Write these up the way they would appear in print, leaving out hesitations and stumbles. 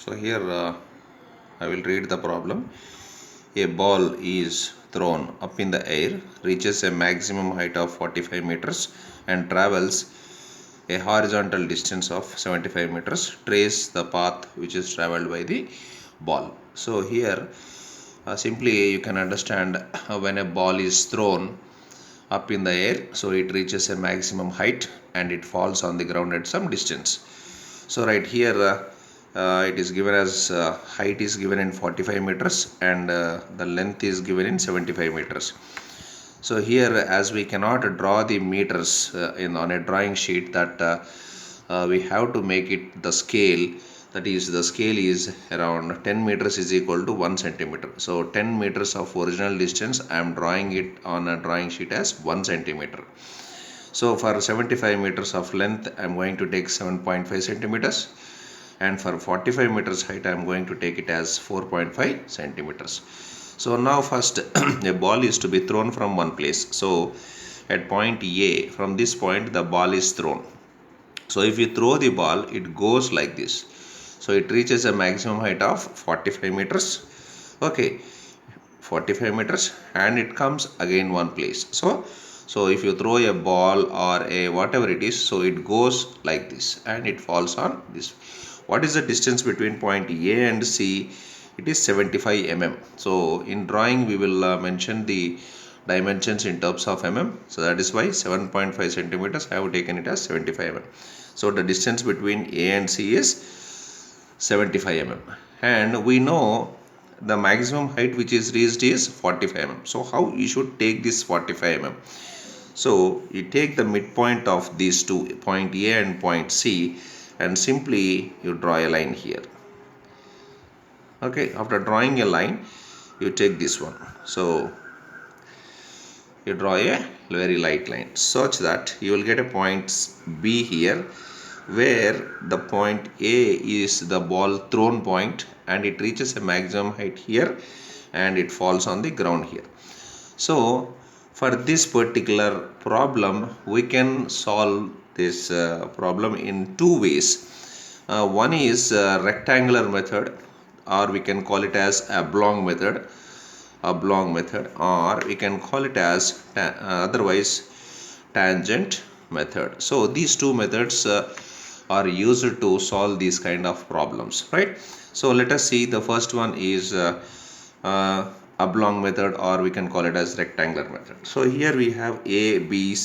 So here I will read the problem. A ball is thrown up in the air, reaches a maximum height of 45 meters and travels a horizontal distance of 75 meters. Trace the path which is traveled by the ball. So here simply you can understand when a ball is thrown up in the air, so it reaches a maximum height and it falls on the ground at some distance. So right here it is given as height is given in 45 meters and the length is given in 75 meters. So here, as we cannot draw the meters in on a drawing sheet, that we have to make it the scale. That is, the scale is around 10 meters is equal to 1 centimeter. So 10 meters of original distance, I am drawing it on a drawing sheet as 1 centimeter. So for 75 meters of length, I am going to take 7.5 centimeters, and for 45 meters height, I am going to take it as 4.5 centimeters. So now first a ball is to be thrown from one place. So at point A, from this point the ball is thrown. So if you throw the ball, it goes like this. So it reaches a maximum height of 45 meters. Okay, 45 meters, and it comes again one place. So if you throw a ball or a whatever it is, so it goes like this and it falls on this. What is the distance between point A and C? It is 75 mm. So in drawing we will mention the dimensions in terms of mm. So that is why 7.5 centimeters I have taken it as 75 mm. So the distance between A and C is 75 mm, and we know the maximum height which is reached is 45 mm. So how you should take this 45 mm? So you take the midpoint of these two, point A and point C, and simply you draw a line here. Okay, after drawing a line, you take this one. So you draw a very light line such that you will get a point B here, where the point A is the ball thrown point and it reaches a maximum height here and it falls on the ground here. So for this particular problem, we can solve this problem in two ways. One is rectangular method, or we can call it as oblong method, or we can call it as otherwise tangent method. So these two methods are used to solve these kind of problems, right? So let us see. The first one is oblong method, or we can call it as rectangular method. So here we have A, B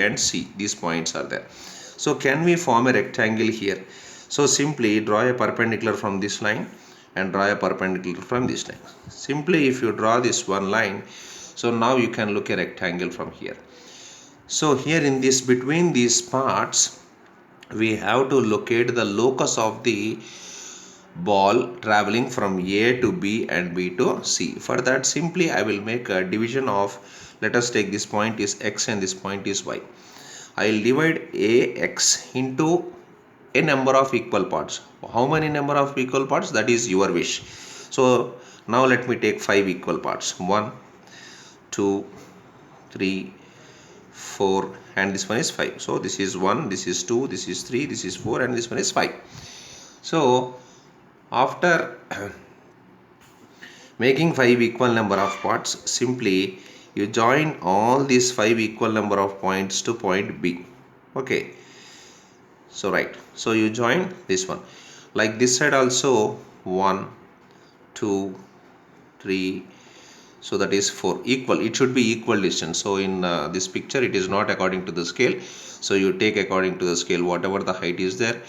and C. These points are there. So can we form a rectangle here? So simply draw a perpendicular from this line and draw a perpendicular from this line. Simply if you draw this one line, so now you can look a rectangle from here. So here in this, between these parts, we have to locate the locus of the ball traveling from A to B and B to C. For that, simply I will make a division of, let us take this point is X and this point is Y. I will divide AX into a number of equal parts. How many number of equal parts? That is your wish. So now let me take 5 equal parts. 1, 2, 3, 4, and this one is 5. So this is 1, this is 2, this is 3, this is 4, and this one is 5. So after making 5 equal number of parts, simply you join all these 5 equal number of points to point B. Okay, so right, so you join this one, like this side also 1, 2, 3, so that is 4. Equal, it should be equal distance. So in this picture it is not according to the scale, so you take according to the scale, whatever the height is there,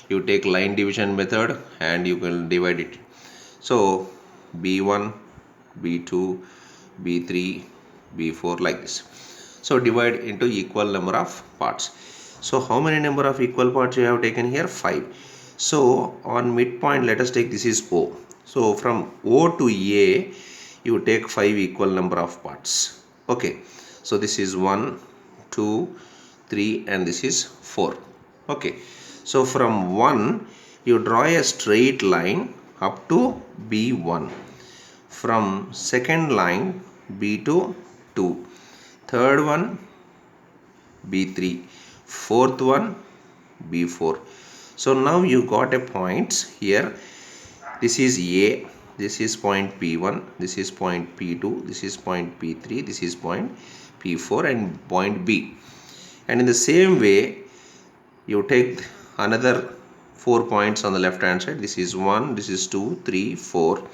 you take line division method and you will divide it. So B1, B2, B3, B4, like this. So divide into equal number of parts. So how many number of equal parts you have taken here? 5. So on midpoint, let us take, this is O. So from O to A, you take 5 equal number of parts. Okay, so this is 1, 2, 3, and this is 4. Okay, so from 1 you draw a straight line up to B1. From second line B to 2, third one B3, fourth one B4. So now you got a point here. This is A, this is point P1, this is point P2, this is point P3, this is point P4 and point B. And in the same way, you take another 4 points on the left hand side. This is 1, this is 2, 3, 4.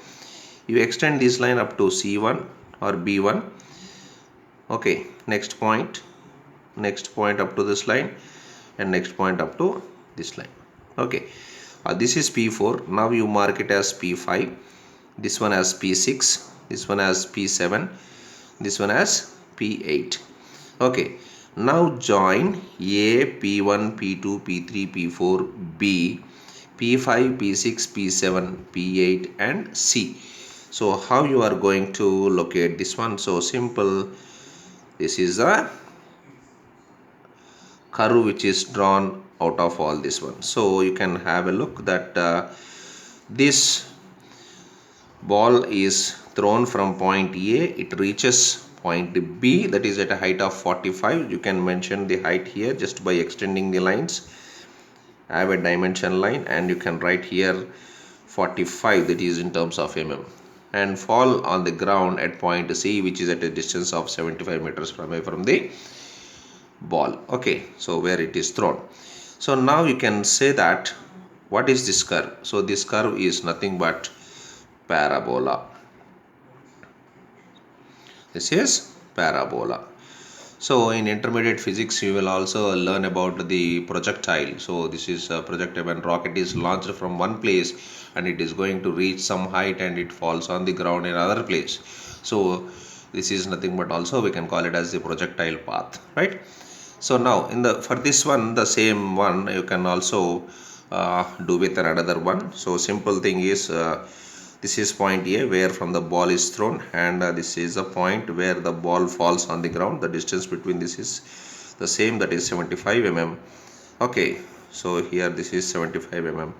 You extend this line up to C1 or B1. Okay, next point up to this line, and next point up to this line. Okay, this is P4. Now you mark it as P5, this one as P6, this one as P7, this one as P8. Okay, now join A, P1, P2, P3, P4, B, P5, P6, P7, P8 and C. So how you are going to locate this one? So simple. This is a curve which is drawn out of all this one. So you can have a look that this ball is thrown from point A, it reaches point B, that is at a height of 45. You can mention the height here just by extending the lines. I have a dimension line and you can write here 45, that is in terms of mm, and fall on the ground at point C, which is at a distance of 75 meters from the ball. Okay, so where it is thrown. So now you can say that what is this curve? So this curve is nothing but parabola. This is parabola. So in intermediate physics you will also learn about the projectile. So this is a projectile. When rocket is launched from one place and it is going to reach some height and it falls on the ground in another place. So this is nothing but also we can call it as the projectile path, right? So now for this one, the same one you can also do with another one. So simple thing is this is point A where from the ball is thrown, and this is a point where the ball falls on the ground. The distance between this is the same, that is 75 mm. Okay, so here this is 75 mm,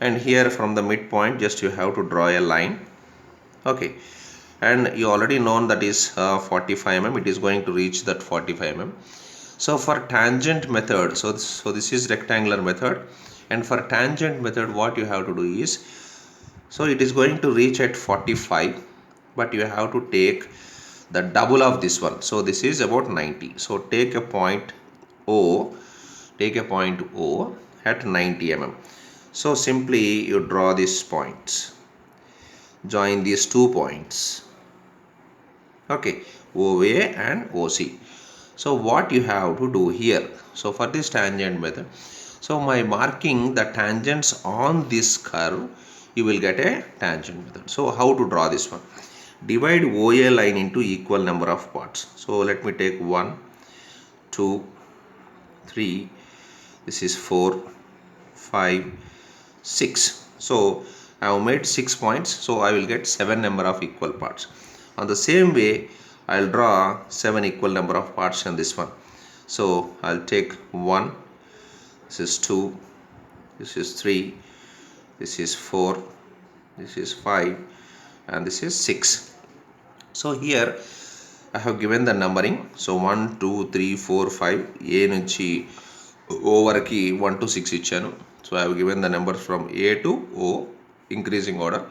and here from the midpoint just you have to draw a line. Okay, and you already known that is 45 mm. It is going to reach that 45 mm. So for tangent method, so this is rectangular method, and for tangent method what you have to do is, so it is going to reach at 45, but you have to take the double of this one. So this is about 90. So take a point O at 90 mm. So simply you draw these points, join these 2 points. Okay, OA and OC. So what you have to do here, so for this tangent method, so by marking the tangents on this curve, you will get a tangent method. So how to draw this one? Divide OA line into equal number of parts. So let me take 1, 2, 3, this is 4, 5, 6. So I have made 6 points, so I will get 7 number of equal parts. On the same way, I'll draw 7 equal number of parts on this one. So I'll take 1, this is 2, this is 3, this is 4, this is 5, and this is 6. So here I have given the numbering. So 1, 2, 3, 4, 5, A nunchi O varaki 1 to 6 ichanu. So I have given the numbers from A to O, increasing order,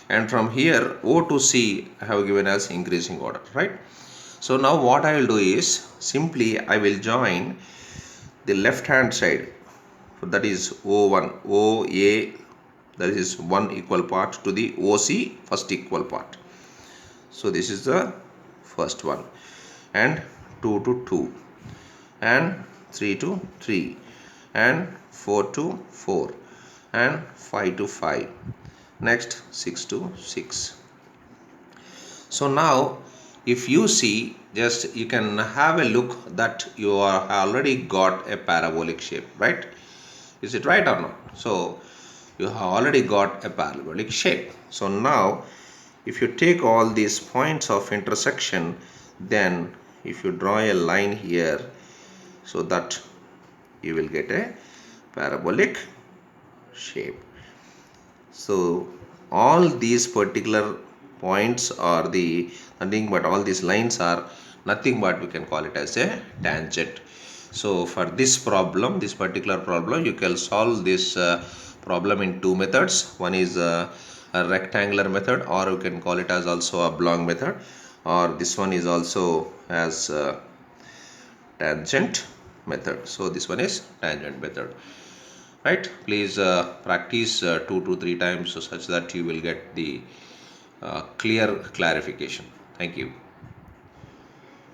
and from here O to C I have given as increasing order, right? So now what I will do is simply I will join the left hand side, that is O1, OA, that is 1 equal part, to the OC first equal part. So this is the first one, and 2 to 2, and 3 to 3, and 4 to 4, and 5 to 5, next 6 to 6. So now if you see, just you can have a look that you are already got a parabolic shape, right? Is it right or not? So you have already got a parabolic shape. So now if you take all these points of intersection, then if you draw a line here, so that you will get a parabolic shape. So all these particular points are the nothing but all these lines are nothing but we can call it as a tangent. So for this problem, this particular problem, you can solve this problem in two methods. One is a rectangular method, or you can call it as also a oblong method, or this one is also as tangent method. So this one is tangent method, right? Please practice 2 to 3 times, so such that you will get the clear clarification. Thank you.